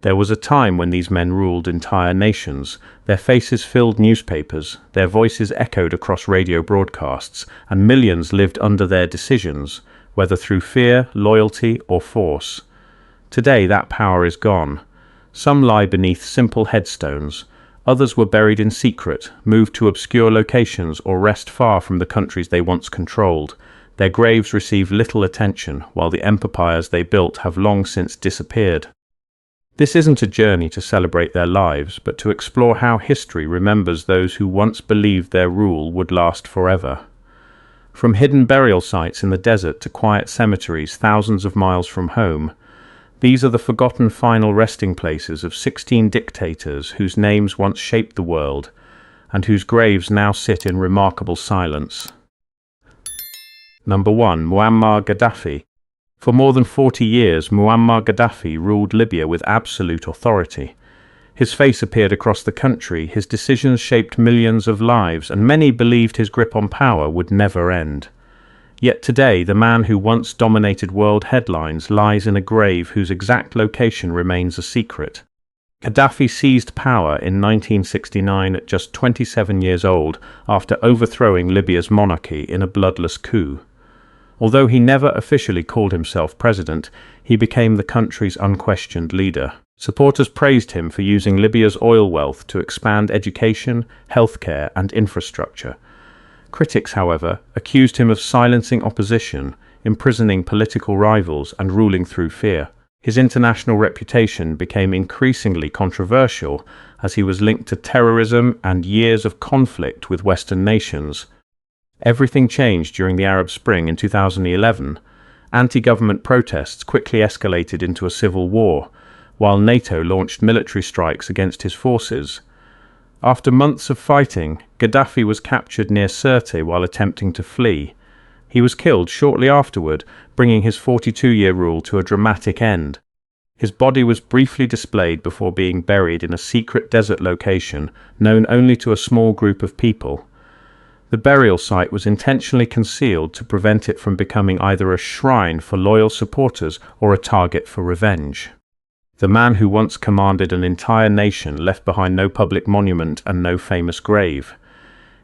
There was a time when these men ruled entire nations. Their faces filled newspapers, their voices echoed across radio broadcasts, and millions lived under their decisions, whether through fear, loyalty, or force. Today that power is gone. Some lie beneath simple headstones. Others were buried in secret, moved to obscure locations, or rest far from the countries they once controlled. Their graves receive little attention, while the empires they built have long since disappeared. This isn't a journey to celebrate their lives, but to explore how history remembers those who once believed their rule would last forever. From hidden burial sites in the desert to quiet cemeteries thousands of miles from home, these are the forgotten final resting places of 16 dictators whose names once shaped the world, and whose graves now sit in remarkable silence. Number 1. Muammar Gaddafi. For more than 40 years, Muammar Gaddafi ruled Libya with absolute authority. His face appeared across the country, his decisions shaped millions of lives, and many believed his grip on power would never end. Yet today, the man who once dominated world headlines lies in a grave whose exact location remains a secret. Gaddafi seized power in 1969 at just 27 years old after overthrowing Libya's monarchy in a bloodless coup. Although he never officially called himself president, he became the country's unquestioned leader. Supporters praised him for using Libya's oil wealth to expand education, healthcare, and infrastructure. Critics, however, accused him of silencing opposition, imprisoning political rivals, and ruling through fear. His international reputation became increasingly controversial as he was linked to terrorism and years of conflict with Western nations. Everything changed during the Arab Spring in 2011. Anti-government protests quickly escalated into a civil war, while NATO launched military strikes against his forces. After months of fighting, Gaddafi was captured near Sirte while attempting to flee. He was killed shortly afterward, bringing his 42-year rule to a dramatic end. His body was briefly displayed before being buried in a secret desert location known only to a small group of people. The burial site was intentionally concealed to prevent it from becoming either a shrine for loyal supporters or a target for revenge. The man who once commanded an entire nation left behind no public monument and no famous grave.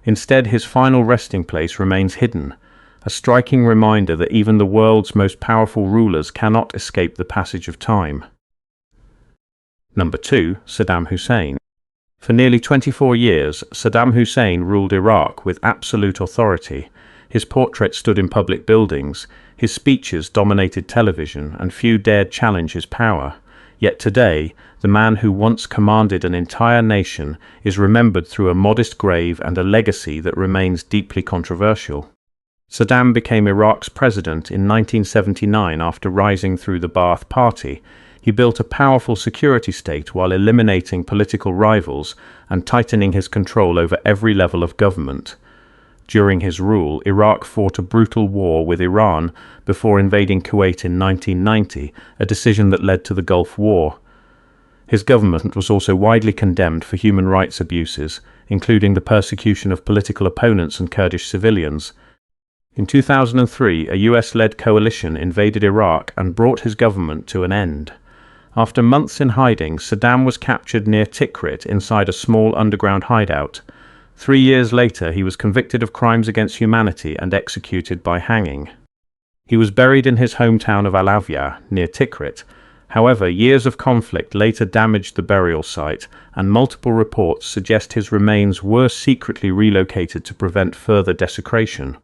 Instead, his final resting place remains hidden, a striking reminder that even the world's most powerful rulers cannot escape the passage of time. Number 2. Saddam Hussein. For nearly 24 years, Saddam Hussein ruled Iraq with absolute authority. His portrait stood in public buildings, his speeches dominated television, and few dared challenge his power. Yet today, the man who once commanded an entire nation is remembered through a modest grave and a legacy that remains deeply controversial. Saddam became Iraq's president in 1979 after rising through the Ba'ath Party. He built a powerful security state while eliminating political rivals and tightening his control over every level of government. During his rule, Iraq fought a brutal war with Iran before invading Kuwait in 1990, a decision that led to the Gulf War. His government was also widely condemned for human rights abuses, including the persecution of political opponents and Kurdish civilians. In 2003, a US-led coalition invaded Iraq and brought his government to an end. After months in hiding, Saddam was captured near Tikrit inside a small underground hideout. 3 years later, he was convicted of crimes against humanity and executed by hanging. He was buried in his hometown of Al-Avyah, near Tikrit. However, years of conflict later damaged the burial site, and multiple reports suggest his remains were secretly relocated to prevent further desecration.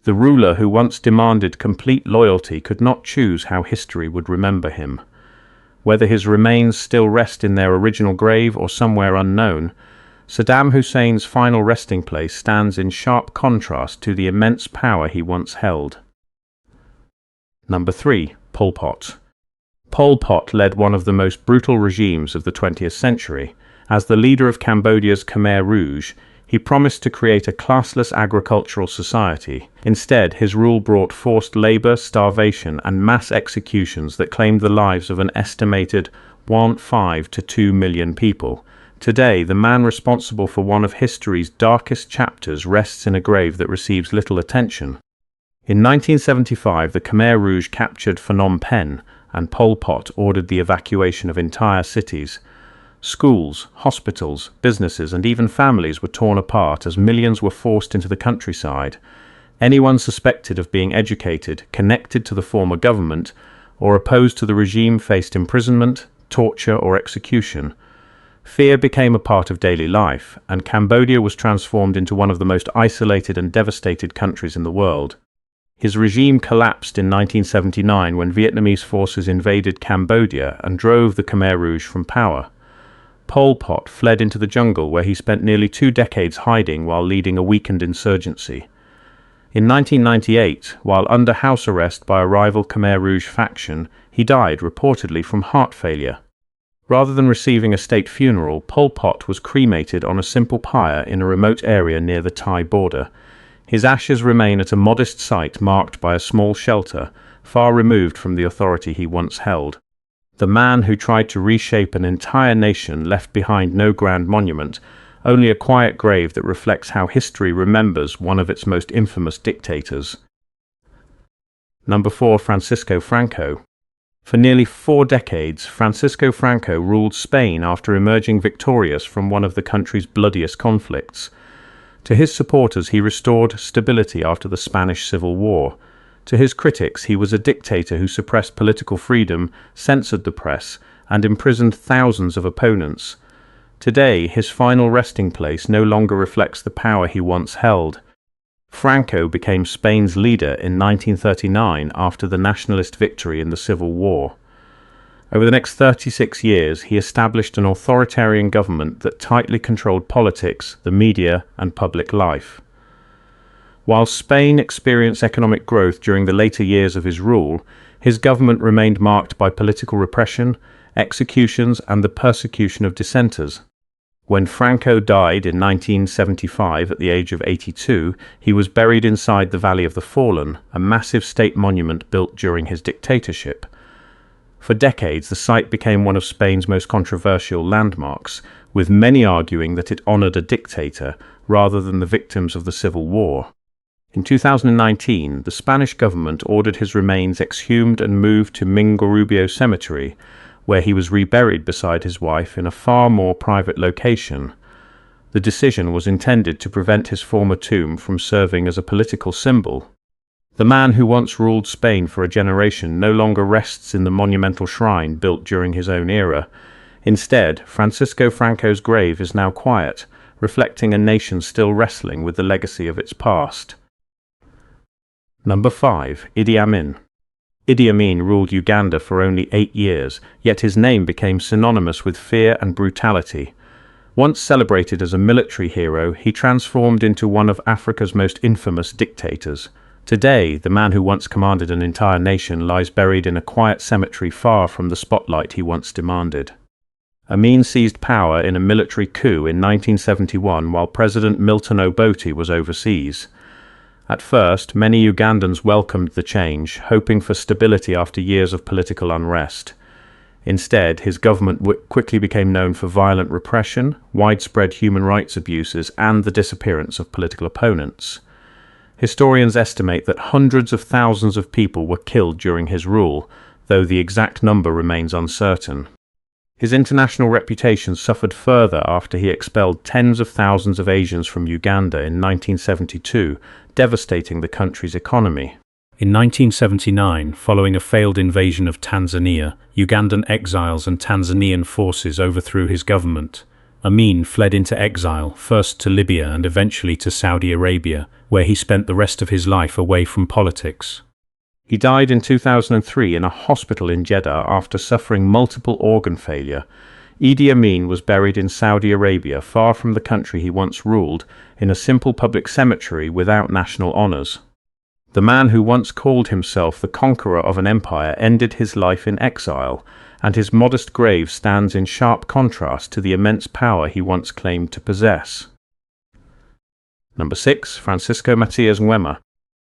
The ruler who once demanded complete loyalty could not choose how history would remember him. Whether his remains still rest in their original grave or somewhere unknown, Saddam Hussein's final resting place stands in sharp contrast to the immense power he once held. Number 3. Pol Pot. Pol Pot led one of the most brutal regimes of the 20th century. As the leader of Cambodia's Khmer Rouge, he promised to create a classless agricultural society. Instead, his rule brought forced labor, starvation, and mass executions that claimed the lives of an estimated 1.5 to 2 million people. Today, the man responsible for one of history's darkest chapters rests in a grave that receives little attention. In 1975, the Khmer Rouge captured Phnom Penh, and Pol Pot ordered the evacuation of entire cities. Schools, hospitals, businesses, and even families were torn apart as millions were forced into the countryside. Anyone suspected of being educated, connected to the former government, or opposed to the regime faced imprisonment, torture, or execution. Fear became a part of daily life, and Cambodia was transformed into one of the most isolated and devastated countries in the world. His regime collapsed in 1979 when Vietnamese forces invaded Cambodia and drove the Khmer Rouge from power. Pol Pot fled into the jungle where he spent nearly 2 decades hiding while leading a weakened insurgency. In 1998, while under house arrest by a rival Khmer Rouge faction, he died reportedly from heart failure. Rather than receiving a state funeral, Pol Pot was cremated on a simple pyre in a remote area near the Thai border. His ashes remain at a modest site marked by a small shelter, far removed from the authority he once held. The man who tried to reshape an entire nation left behind no grand monument, only a quiet grave that reflects how history remembers one of its most infamous dictators. Number 4. Francisco Franco. For nearly 4 decades, Francisco Franco ruled Spain after emerging victorious from one of the country's bloodiest conflicts. To his supporters, he restored stability after the Spanish Civil War. To his critics, he was a dictator who suppressed political freedom, censored the press, and imprisoned thousands of opponents. Today, his final resting place no longer reflects the power he once held. Franco became Spain's leader in 1939 after the nationalist victory in the Civil War. Over the next 36 years, he established an authoritarian government that tightly controlled politics, the media, and public life. While Spain experienced economic growth during the later years of his rule, his government remained marked by political repression, executions, and the persecution of dissenters. When Franco died in 1975 at the age of 82, he was buried inside the Valley of the Fallen, a massive state monument built during his dictatorship. For decades, the site became one of Spain's most controversial landmarks, with many arguing that it honored a dictator rather than the victims of the Civil War. In 2019, the Spanish government ordered his remains exhumed and moved to Mingarubio Cemetery, where he was reburied beside his wife in a far more private location. The decision was intended to prevent his former tomb from serving as a political symbol. The man who once ruled Spain for a generation no longer rests in the monumental shrine built during his own era. Instead, Francisco Franco's grave is now quiet, reflecting a nation still wrestling with the legacy of its past. Number 5. Idi Amin. Idi Amin ruled Uganda for only 8 years, yet his name became synonymous with fear and brutality. Once celebrated as a military hero, he transformed into one of Africa's most infamous dictators. Today, the man who once commanded an entire nation lies buried in a quiet cemetery far from the spotlight he once demanded. Amin seized power in a military coup in 1971 while President Milton Obote was overseas. At first, many Ugandans welcomed the change, hoping for stability after years of political unrest. Instead, his government quickly became known for violent repression, widespread human rights abuses, and the disappearance of political opponents. Historians estimate that hundreds of thousands of people were killed during his rule, though the exact number remains uncertain. His international reputation suffered further after he expelled tens of thousands of Asians from Uganda in 1972, devastating the country's economy. In 1979, following a failed invasion of Tanzania, Ugandan exiles and Tanzanian forces overthrew his government. Amin fled into exile, first to Libya and eventually to Saudi Arabia, where he spent the rest of his life away from politics. He died in 2003 in a hospital in Jeddah after suffering multiple organ failure. Idi Amin was buried in Saudi Arabia, far from the country he once ruled, in a simple public cemetery without national honours. The man who once called himself the conqueror of an empire ended his life in exile, and his modest grave stands in sharp contrast to the immense power he once claimed to possess. Number 6. Francisco Macias Nguema.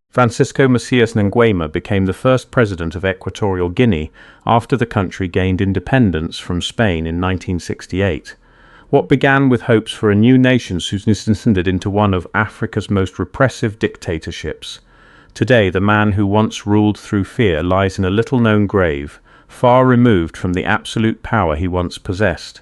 Francisco Macias Nguema became the first president of Equatorial Guinea after the country gained independence from Spain in 1968. What began with hopes for a new nation soon descended into one of Africa's most repressive dictatorships. Today, the man who once ruled through fear lies in a little-known grave, far removed from the absolute power he once possessed.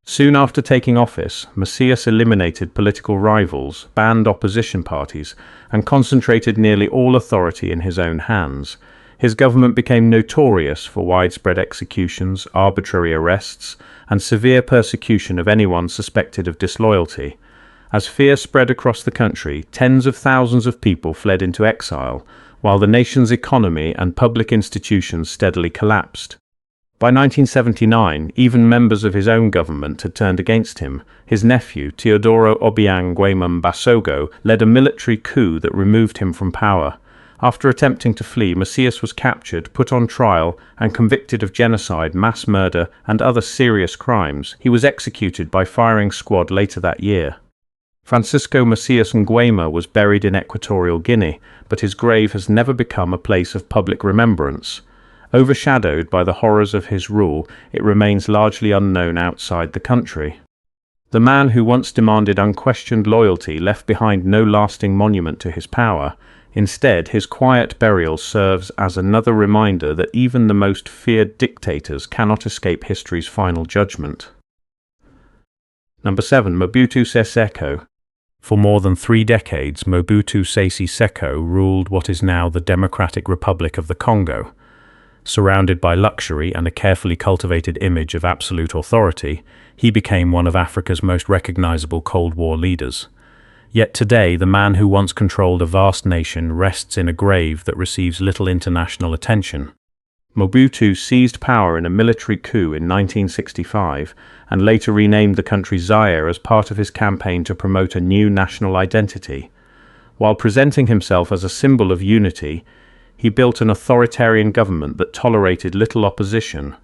Soon after taking office, Macias eliminated political rivals, banned opposition parties, and concentrated nearly all authority in his own hands. His government became notorious for widespread executions, arbitrary arrests, and severe persecution of anyone suspected of disloyalty. As fear spread across the country, tens of thousands of people fled into exile, while the nation's economy and public institutions steadily collapsed. By 1979, even members of his own government had turned against him. His nephew, Teodoro Obiang Nguema Basogo, led a military coup that removed him from power. After attempting to flee, Macias was captured, put on trial, and convicted of genocide, mass murder, and other serious crimes. He was executed by firing squad later that year. Francisco Macias Nguema was buried in Equatorial Guinea, but his grave has never become a place of public remembrance. Overshadowed by the horrors of his rule, it remains largely unknown outside the country. The man who once demanded unquestioned loyalty left behind no lasting monument to his power. Instead, his quiet burial serves as another reminder that even the most feared dictators cannot escape history's final judgment. Number 7. Mobutu Seko. For more than 3 decades, Mobutu Sese Seko ruled what is now the Democratic Republic of the Congo. Surrounded by luxury and a carefully cultivated image of absolute authority, he became one of Africa's most recognizable Cold War leaders. Yet today, the man who once controlled a vast nation rests in a grave that receives little international attention. Mobutu seized power in a military coup in 1965 and later renamed the country Zaire as part of his campaign to promote a new national identity. While presenting himself as a symbol of unity, he built an authoritarian government that tolerated little opposition.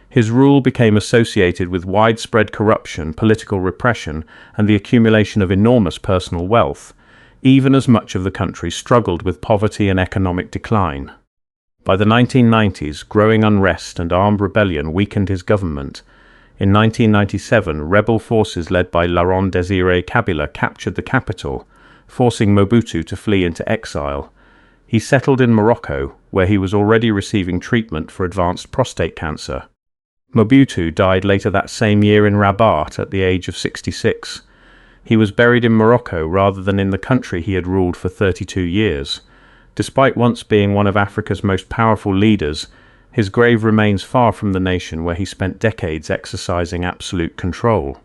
His rule became associated with widespread corruption, political repression, and the accumulation of enormous personal wealth, even as much of the country struggled with poverty and economic decline. By the 1990s, growing unrest and armed rebellion weakened his government. In 1997, rebel forces led by Laurent Désiré Kabila captured the capital, forcing Mobutu to flee into exile. He settled in Morocco, where he was already receiving treatment for advanced prostate cancer. Mobutu died later that same year in Rabat at the age of 66. He was buried in Morocco rather than in the country he had ruled for 32 years. Despite once being one of Africa's most powerful leaders, his grave remains far from the nation where he spent decades exercising absolute control.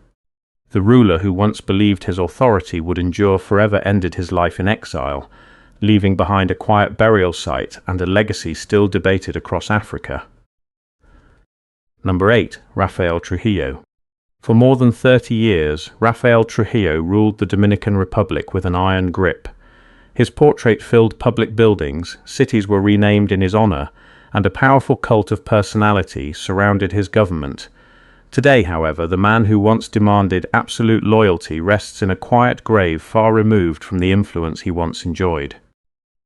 The ruler who once believed his authority would endure forever ended his life in exile, leaving behind a quiet burial site and a legacy still debated across Africa. Number 8. Rafael Trujillo. For more than 30 years, Rafael Trujillo ruled the Dominican Republic with an iron grip. His portrait filled public buildings, cities were renamed in his honor, and a powerful cult of personality surrounded his government. Today, however, the man who once demanded absolute loyalty rests in a quiet grave far removed from the influence he once enjoyed.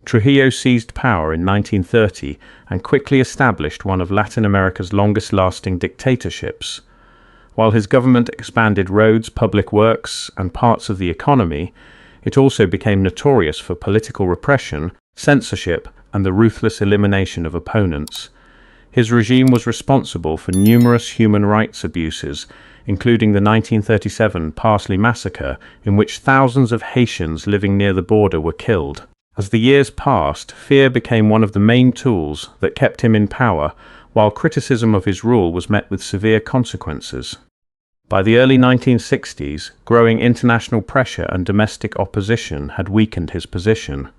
Trujillo seized power in 1930 and quickly established one of Latin America's longest-lasting dictatorships. While his government expanded roads, public works, and parts of the economy, it also became notorious for political repression, censorship, and the ruthless elimination of opponents. His regime was responsible for numerous human rights abuses, including the 1937 Parsley Massacre, in which thousands of Haitians living near the border were killed. As the years passed, fear became one of the main tools that kept him in power, while criticism of his rule was met with severe consequences. By the early 1960s, growing international pressure and domestic opposition had weakened his position.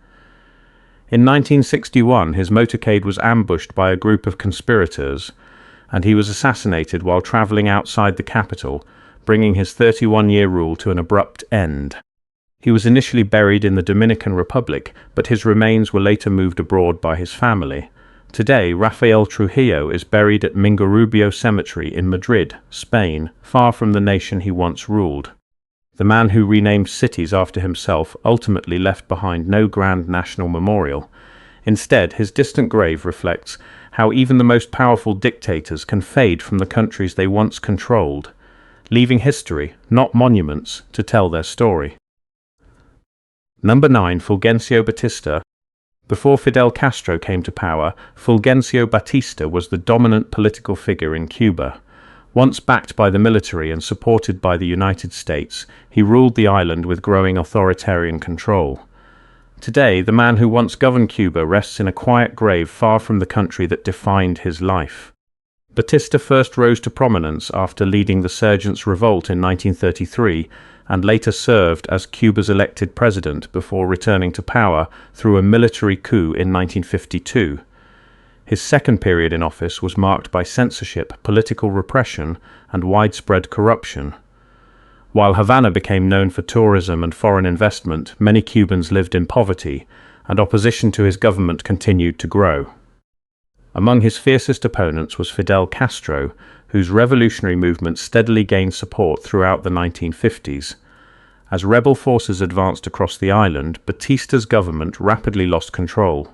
In 1961, his motorcade was ambushed by a group of conspirators, and he was assassinated while traveling outside the capital, bringing his 31-year rule to an abrupt end. He was initially buried in the Dominican Republic, but his remains were later moved abroad by his family. Today, Rafael Trujillo is buried at Mingarubio Cemetery in Madrid, Spain, far from the nation he once ruled. The man who renamed cities after himself ultimately left behind no grand national memorial. Instead, his distant grave reflects how even the most powerful dictators can fade from the countries they once controlled, leaving history, not monuments, to tell their story. Number 9. Fulgencio Batista. Before Fidel Castro came to power, Fulgencio Batista was the dominant political figure in Cuba. Once backed by the military and supported by the United States, he ruled the island with growing authoritarian control. Today, the man who once governed Cuba rests in a quiet grave far from the country that defined his life. Batista first rose to prominence after leading the Surgents' Revolt in 1933 and later served as Cuba's elected president before returning to power through a military coup in 1952. His second period in office was marked by censorship, political repression, and widespread corruption. While Havana became known for tourism and foreign investment, many Cubans lived in poverty, and opposition to his government continued to grow. Among his fiercest opponents was Fidel Castro, whose revolutionary movement steadily gained support throughout the 1950s. As rebel forces advanced across the island, Batista's government rapidly lost control.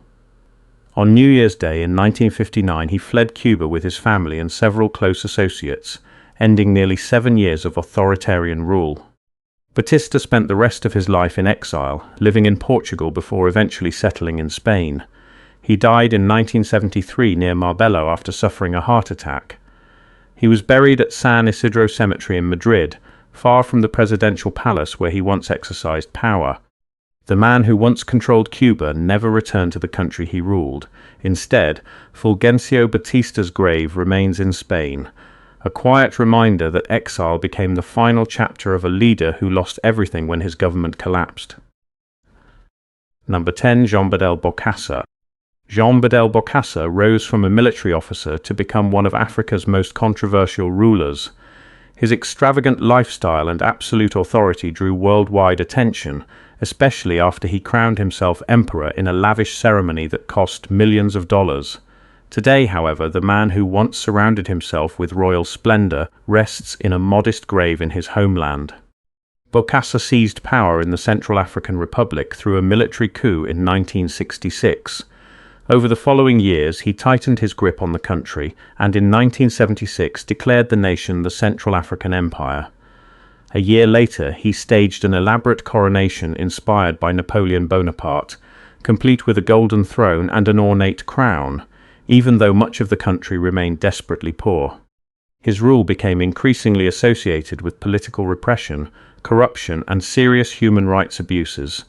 On New Year's Day in 1959, he fled Cuba with his family and several close associates, ending nearly 7 years of authoritarian rule. Batista spent the rest of his life in exile, living in Portugal before eventually settling in Spain. He died in 1973 near Marbella after suffering a heart attack. He was buried at San Isidro Cemetery in Madrid, far from the presidential palace where he once exercised power. The man who once controlled Cuba never returned to the country he ruled. Instead, Fulgencio Batista's grave remains in Spain, a quiet reminder that exile became the final chapter of a leader who lost everything when his government collapsed. Number 10. Jean-Bedel Bokassa. Jean-Bedel Bokassa rose from a military officer to become one of Africa's most controversial rulers. His extravagant lifestyle and absolute authority drew worldwide attention, especially after he crowned himself emperor in a lavish ceremony that cost millions of dollars. Today, however, the man who once surrounded himself with royal splendor rests in a modest grave in his homeland. Bokassa seized power in the Central African Republic through a military coup in 1966. Over the following years, he tightened his grip on the country and in 1976 declared the nation the Central African Empire. A year later, he staged an elaborate coronation inspired by Napoleon Bonaparte, complete with a golden throne and an ornate crown, even though much of the country remained desperately poor. His rule became increasingly associated with political repression, corruption, and serious human rights abuses.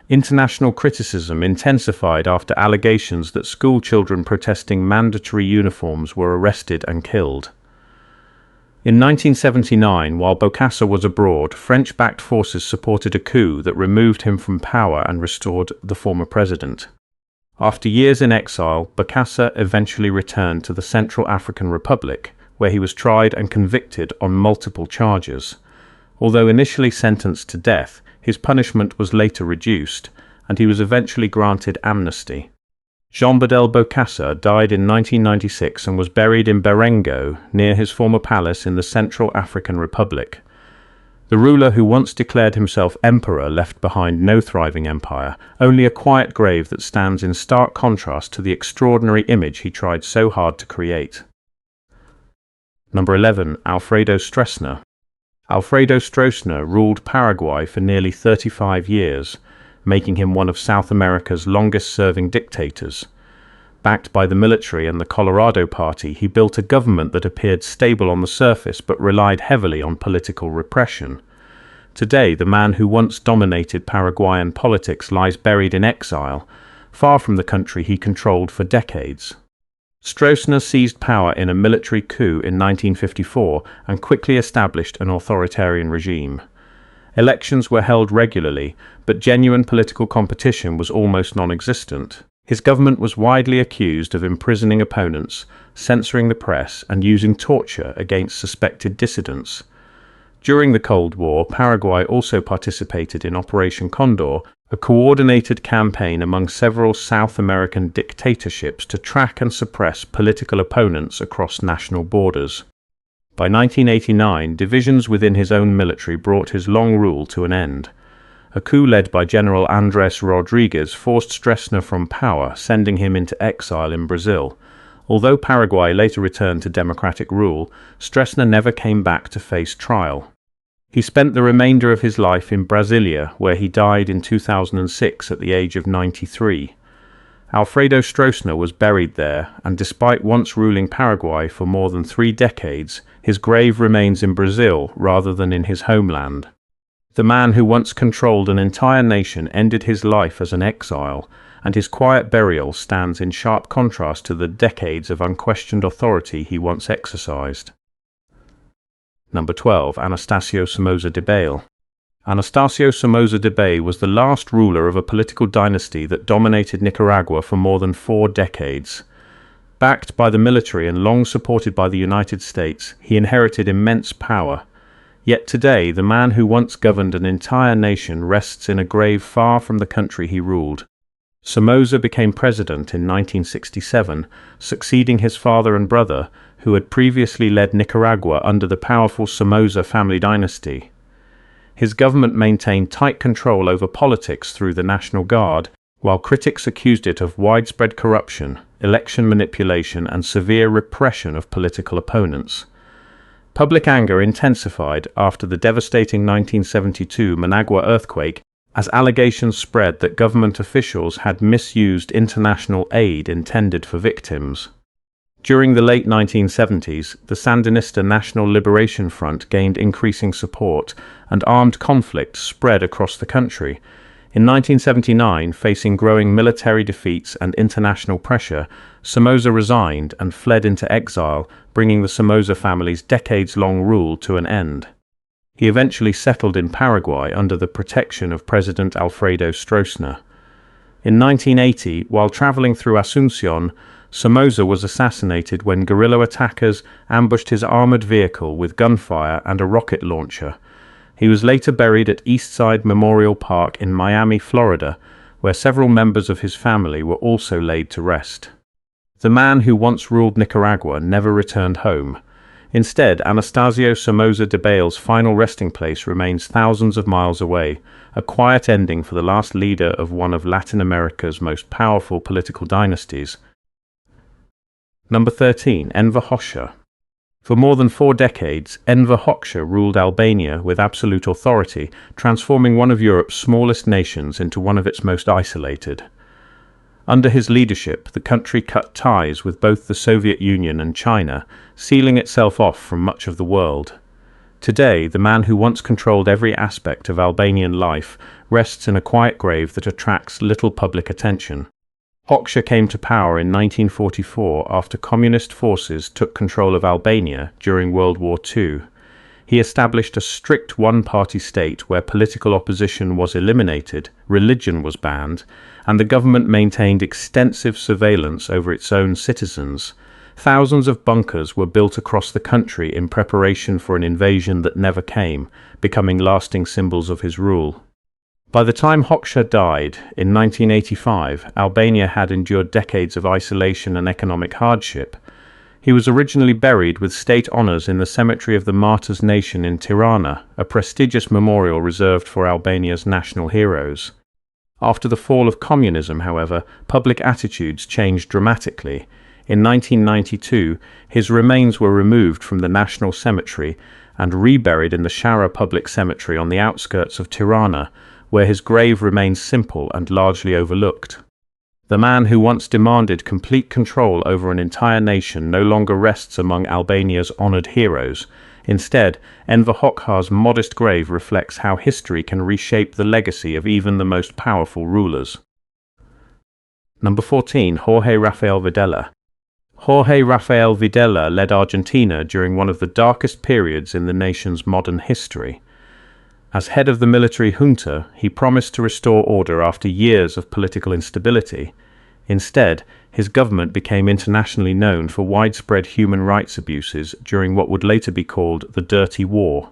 International criticism intensified after allegations that school children protesting mandatory uniforms were arrested and killed. In 1979, while Bokassa was abroad, French-backed forces supported a coup that removed him from power and restored the former president. After years in exile, Bokassa eventually returned to the Central African Republic, where he was tried and convicted on multiple charges. Although initially sentenced to death, his punishment was later reduced, and he was eventually granted amnesty. Jean-Bedel Bokassa died in 1996 and was buried in Berengo, near his former palace in the Central African Republic. The ruler who once declared himself emperor left behind no thriving empire, only a quiet grave that stands in stark contrast to the extraordinary image he tried so hard to create. Number 11. Alfredo Stroessner. Alfredo Stroessner ruled Paraguay for nearly 35 years, making him one of South America's longest-serving dictators. Backed by the military and the Colorado Party, he built a government that appeared stable on the surface but relied heavily on political repression. Today, the man who once dominated Paraguayan politics lies buried in exile, far from the country he controlled for decades. Stroessner seized power in a military coup in 1954 and quickly established an authoritarian regime. Elections were held regularly, but genuine political competition was almost non-existent. His government was widely accused of imprisoning opponents, censoring the press, and using torture against suspected dissidents. During the Cold War, Paraguay also participated in Operation Condor, a coordinated campaign among several South American dictatorships to track and suppress political opponents across national borders. By 1989, divisions within his own military brought his long rule to an end. A coup led by General Andrés Rodriguez forced Stroessner from power, sending him into exile in Brazil. Although Paraguay later returned to democratic rule, Stroessner never came back to face trial. He spent the remainder of his life in Brasilia, where he died in 2006 at the age of 93. Alfredo Stroessner was buried there, and despite once ruling Paraguay for more than 3 decades, his grave remains in Brazil rather than in his homeland. The man who once controlled an entire nation ended his life as an exile, and his quiet burial stands in sharp contrast to the decades of unquestioned authority he once exercised. Number 12. Anastasio Somoza Debayle. Anastasio Somoza Debayle was the last ruler of a political dynasty that dominated Nicaragua for more than 4 decades. Backed by the military and long supported by the United States, he inherited immense power. Yet today, the man who once governed an entire nation rests in a grave far from the country he ruled. Somoza became president in 1967, succeeding his father and brother, who had previously led Nicaragua under the powerful Somoza family dynasty. His government maintained tight control over politics through the National Guard, while critics accused it of widespread corruption, election manipulation, and severe repression of political opponents. Public anger intensified after the devastating 1972 Managua earthquake, as allegations spread that government officials had misused international aid intended for victims. During the late 1970s, the Sandinista National Liberation Front gained increasing support, and armed conflict spread across the country. In 1979, facing growing military defeats and international pressure, Somoza resigned and fled into exile, bringing the Somoza family's decades-long rule to an end. He eventually settled in Paraguay under the protection of President Alfredo Stroessner. In 1980, while traveling through Asunción, Somoza was assassinated when guerrilla attackers ambushed his armored vehicle with gunfire and a rocket launcher. He was later buried at Eastside Memorial Park in Miami, Florida, where several members of his family were also laid to rest. The man who once ruled Nicaragua never returned home. Instead, Anastasio Somoza Debeyle's final resting place remains thousands of miles away, a quiet ending for the last leader of one of Latin America's most powerful political dynasties. Number 13. Enver Hoxha. For more than 4 decades, Enver Hoxha ruled Albania with absolute authority, transforming one of Europe's smallest nations into one of its most isolated. Under his leadership, the country cut ties with both the Soviet Union and China, sealing itself off from much of the world. Today, the man who once controlled every aspect of Albanian life rests in a quiet grave that attracts little public attention. Hoxha came to power in 1944 after communist forces took control of Albania during World War II. He established a strict one-party state where political opposition was eliminated, religion was banned, and the government maintained extensive surveillance over its own citizens. Thousands of bunkers were built across the country in preparation for an invasion that never came, becoming lasting symbols of his rule. By the time Hoxha died, in 1985, Albania had endured decades of isolation and economic hardship. He was originally buried with state honours in the Cemetery of the Martyrs' Nation in Tirana, a prestigious memorial reserved for Albania's national heroes. After the fall of communism, however, public attitudes changed dramatically. In 1992, his remains were removed from the National Cemetery and reburied in the Shara Public Cemetery on the outskirts of Tirana, where his grave remains simple and largely overlooked. The man who once demanded complete control over an entire nation no longer rests among Albania's honoured heroes. Instead, Enver Hoxha's modest grave reflects how history can reshape the legacy of even the most powerful rulers. Number 14. Jorge Rafael Videla. Jorge Rafael Videla led Argentina during one of the darkest periods in the nation's modern history. As head of the military junta, he promised to restore order after years of political instability. Instead, his government became internationally known for widespread human rights abuses during what would later be called the Dirty War.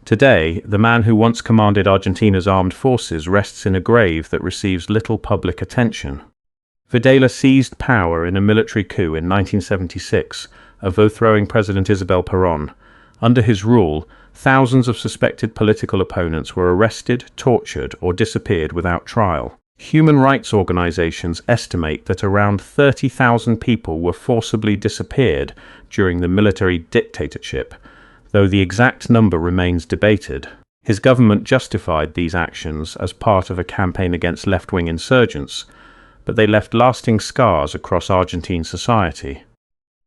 Today, the man who once commanded Argentina's armed forces rests in a grave that receives little public attention. Videla seized power in a military coup in 1976, overthrowing President Isabel Perón. Under his rule, thousands of suspected political opponents were arrested, tortured, or disappeared without trial. Human rights organizations estimate that around 30,000 people were forcibly disappeared during the military dictatorship, though the exact number remains debated. His government justified these actions as part of a campaign against left-wing insurgents, but they left lasting scars across Argentine society.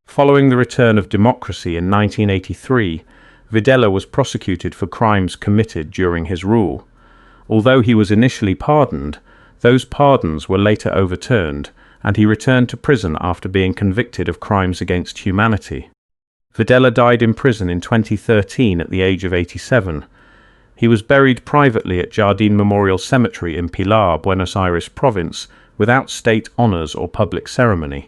Following the return of democracy in 1983, Videla was prosecuted for crimes committed during his rule. Although he was initially pardoned, those pardons were later overturned, and he returned to prison after being convicted of crimes against humanity. Videla died in prison in 2013 at the age of 87. He was buried privately at Jardín Memorial Cemetery in Pilar, Buenos Aires province, without state honors or public ceremony.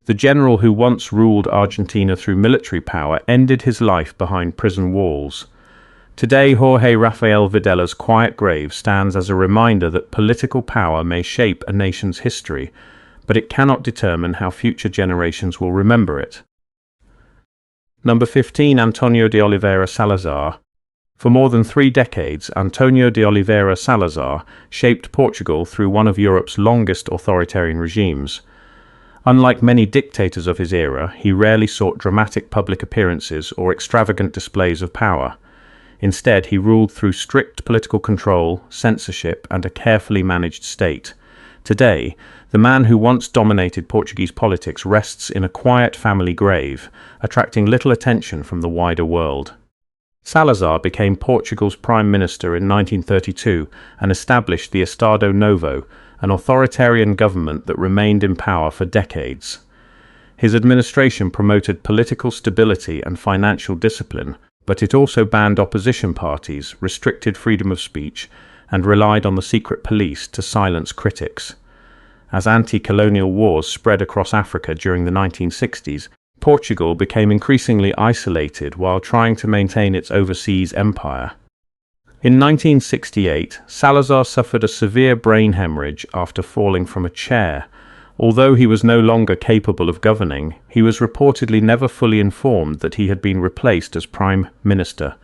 The general who once ruled Argentina through military power ended his life behind prison walls. Today, Jorge Rafael Videla's quiet grave stands as a reminder that political power may shape a nation's history, but it cannot determine how future generations will remember it. Number 15. Antonio de Oliveira Salazar. For more than 3 decades, Antonio de Oliveira Salazar shaped Portugal through one of Europe's longest authoritarian regimes. Unlike many dictators of his era, he rarely sought dramatic public appearances or extravagant displays of power. Instead, he ruled through strict political control, censorship, and a carefully managed state. Today, the man who once dominated Portuguese politics rests in a quiet family grave, attracting little attention from the wider world. Salazar became Portugal's prime minister in 1932 and established the Estado Novo, an authoritarian government that remained in power for decades. His administration promoted political stability and financial discipline, but it also banned opposition parties, restricted freedom of speech, and relied on the secret police to silence critics. As anti-colonial wars spread across Africa during the 1960s, Portugal became increasingly isolated while trying to maintain its overseas empire. In 1968, Salazar suffered a severe brain hemorrhage after falling from a chair. Although he was no longer capable of governing, he was reportedly never fully informed that he had been replaced as prime minister.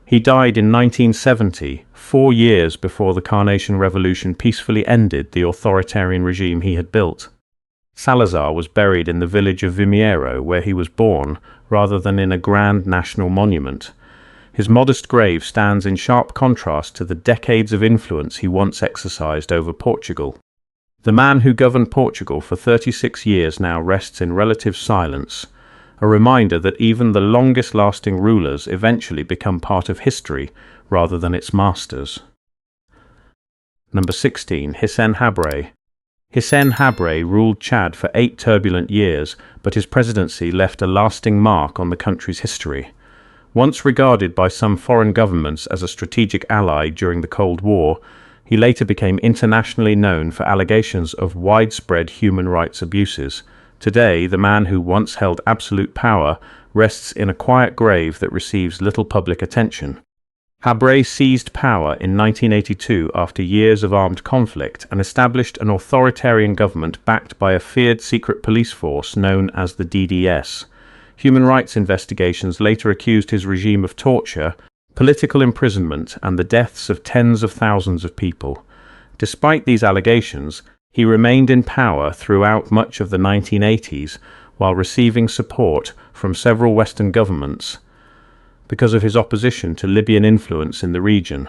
He died in 1970, 4 years before the Carnation Revolution peacefully ended the authoritarian regime he had built. Salazar was buried in the village of Vimiero, where he was born, rather than in a grand national monument. His modest grave stands in sharp contrast to the decades of influence he once exercised over Portugal. The man who governed Portugal for 36 years now rests in relative silence, a reminder that even the longest-lasting rulers eventually become part of history rather than its masters. Number 16. Hissène Habré. Hissène Habré ruled Chad for 8 turbulent years, but his presidency left a lasting mark on the country's history. Once regarded by some foreign governments as a strategic ally during the Cold War, he later became internationally known for allegations of widespread human rights abuses. Today, the man who once held absolute power rests in a quiet grave that receives little public attention. Habré seized power in 1982 after years of armed conflict and established an authoritarian government backed by a feared secret police force known as the DDS. Human rights investigations later accused his regime of torture, political imprisonment, and the deaths of tens of thousands of people. Despite these allegations, he remained in power throughout much of the 1980s while receiving support from several Western governments because of his opposition to Libyan influence in the region.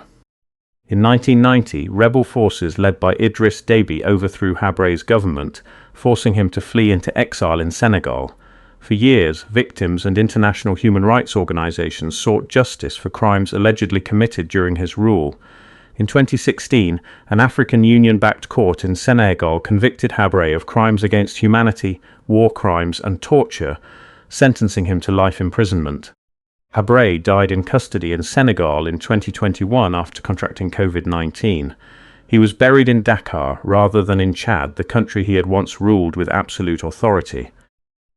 In 1990, rebel forces led by Idriss Déby overthrew Habré's government, forcing him to flee into exile in Senegal. For years, victims and international human rights organizations sought justice for crimes allegedly committed during his rule. In 2016, an African Union-backed court in Senegal convicted Habré of crimes against humanity, war crimes, and torture, sentencing him to life imprisonment. Habré died in custody in Senegal in 2021 after contracting COVID-19. He was buried in Dakar rather than in Chad, the country he had once ruled with absolute authority.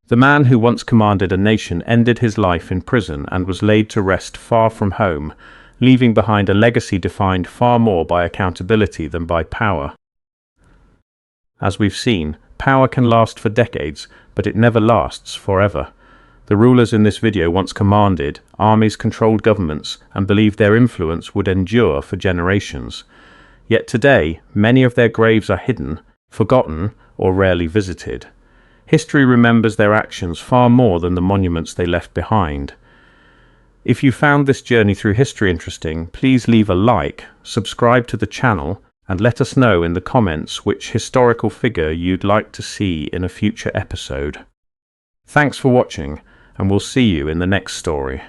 The man who once commanded a nation ended his life in prison and was laid to rest far from home, leaving behind a legacy defined far more by accountability than by power. As we've seen, power can last for decades, but it never lasts forever. The rulers in this video once commanded, armies controlled governments, and believed their influence would endure for generations. Yet today, many of their graves are hidden, forgotten, or rarely visited. History remembers their actions far more than the monuments they left behind. If you found this journey through history interesting, please leave a like, subscribe to the channel, And let us know in the comments which historical figure you'd like to see in a future episode. Thanks for watching, and we'll see you in the next story.